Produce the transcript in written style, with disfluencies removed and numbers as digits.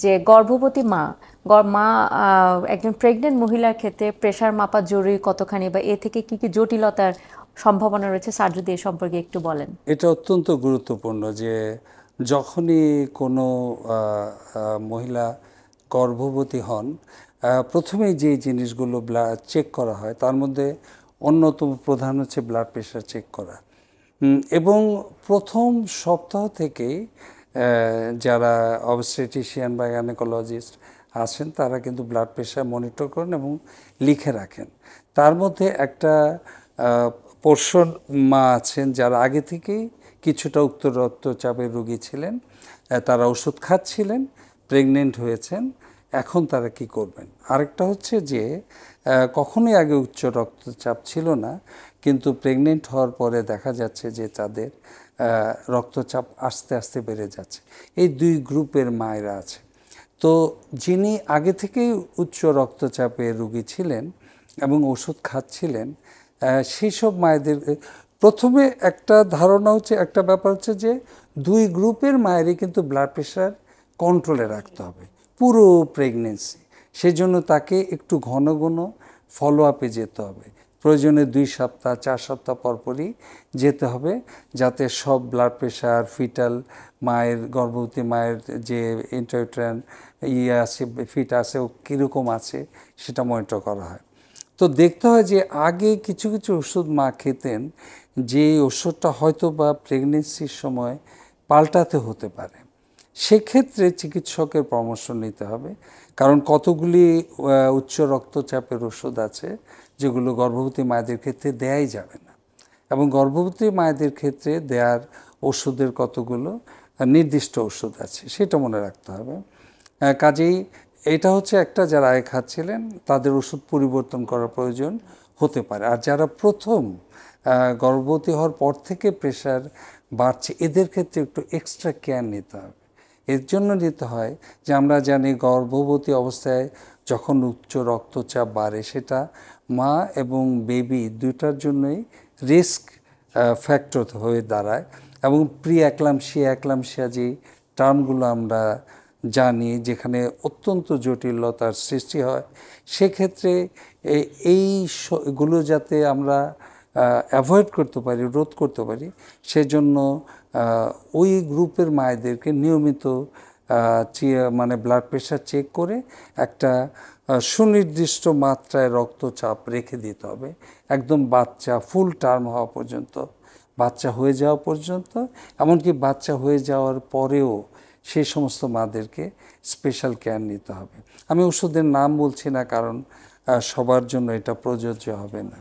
যে গর্ভবতী মা মা একজন প্রেগনেন্ট মহিলার ক্ষেত্রে প্রেশার মাপা জরুরি কতখানি, বা এ থেকে কি কি জটিলতার সম্ভাবনা রয়েছে, স্যার যদি এ সম্পর্কে একটু বলেন। এটা অত্যন্ত গুরুত্বপূর্ণ যে যখনই কোনো মহিলা গর্ভবতী হন, প্রথমেই যে জিনিসগুলো চেক করা হয় তার মধ্যে অন্যতম প্রধান হচ্ছে ব্লাড প্রেশার চেক করা। এবং প্রথম সপ্তাহ থেকেই যারা অবস্টেট্রিশিয়ান বা গাইনোকোলজিস্ট আছেন তারা কিন্তু ব্লাড প্রেশার মনিটর করেন এবং লিখে রাখেন। তার মধ্যে একটা পোর্শন মা আছেন যারা আগে থেকেই কিছুটা উচ্চ রক্তচাপের রোগী ছিলেন, তারা ওষুধ খাচ্ছিলেন, প্রেগনেন্ট হয়েছেন, এখন তারা কি করবেন। আরেকটা হচ্ছে যে কখনোই আগে উচ্চ রক্তচাপ ছিল না, কিন্তু প্রেগনেন্ট হওয়ার পরে দেখা যাচ্ছে যে তাদের রক্তচাপ আস্তে আস্তে বেড়ে যাচ্ছে। এই দুই গ্রুপের মায়েরা আছে। তো যিনি আগে থেকেই উচ্চ রক্তচাপের রোগী ছিলেন এবং ওষুধ খাচ্ছিলেন, সেই সব মায়েদের প্রথমে একটা ধারণা হচ্ছে, একটা ব্যাপার হচ্ছে যে দুই গ্রুপের মায়েরই কিন্তু ব্লাড প্রেশার কন্ট্রোলে রাখতে হবে পুরো প্রেগনেন্সি। সেজন্য তাকে একটু ঘন ঘন ফলো আপে যেতে হবে, প্রয়োজনে 2 সপ্তাহ 4 সপ্তাহ পরপরই যেতে হবে, যাতে সব ব্লাড প্রেশার, ফিটাল মায়ের, গর্ভবতী মায়ের যে ইন্ট্রাউটেরাইন আছে, ফিট আছে, ও কীরকম আছে সেটা মনিটর করা হয়। তো দেখতে হয় যে আগে কিছু কিছু ওষুধ মা খেতেন, যে ওষুধটা হয়তো বা প্রেগনেন্সির সময় পাল্টাতে হতে পারে। সেক্ষেত্রে চিকিৎসকের পরামর্শ নিতে হবে, কারণ কতগুলি উচ্চ রক্তচাপের ওষুধ আছে যেগুলো গর্ভবতী মায়েদের ক্ষেত্রে দেয়াই যাবে না, এবং গর্ভবতী মায়েদের ক্ষেত্রে দেয়ার ওষুধের কতগুলো নির্দিষ্ট ওষুধ আছে, সেটা মনে রাখতে হবে। কাজেই এটা হচ্ছে একটা, যারা আগে খাচ্ছিলেন তাদের ওষুধ পরিবর্তন করার প্রয়োজন হতে পারে। আর যারা প্রথম গর্ভবতী হওয়ার পর থেকে প্রেশার বাড়ছে, এদের ক্ষেত্রে একটু এক্সট্রা কেয়ার নিতে হবে। এর জন্য নিতে হয় যে আমরা জানি গর্ভবতী অবস্থায় যখন উচ্চ রক্তচাপ বাড়ে, সেটা মা এবং বেবি দুটার জন্যই রিস্ক ফ্যাক্টর হয়ে দাঁড়ায়। এবং প্রি অ্যাক্লামশিয়া যে টার্মগুলো আমরা জানি, যেখানে অত্যন্ত জটিলতার সৃষ্টি হয়, সেক্ষেত্রে এইগুলো যাতে আমরা অ্যাভয়েড করতে পারি, রোধ করতে পারি, সেজন্য ওই গ্রুপের মায়েদেরকে নিয়মিত মানে ব্লাড প্রেশার চেক করে একটা সুনির্দিষ্ট মাত্রায় রক্তচাপ রেখে দিতে হবে, একদম বাচ্চা ফুল টার্ম হওয়া পর্যন্ত, বাচ্চা হয়ে যাওয়া পর্যন্ত। এমনকি বাচ্চা হয়ে যাওয়ার পরেও সেই সমস্ত মাদেরকে স্পেশাল কেয়ার নিতে হবে। আমি ওষুধের নাম বলছি না, কারণ সবার জন্য এটা প্রযোজ্য হবে না।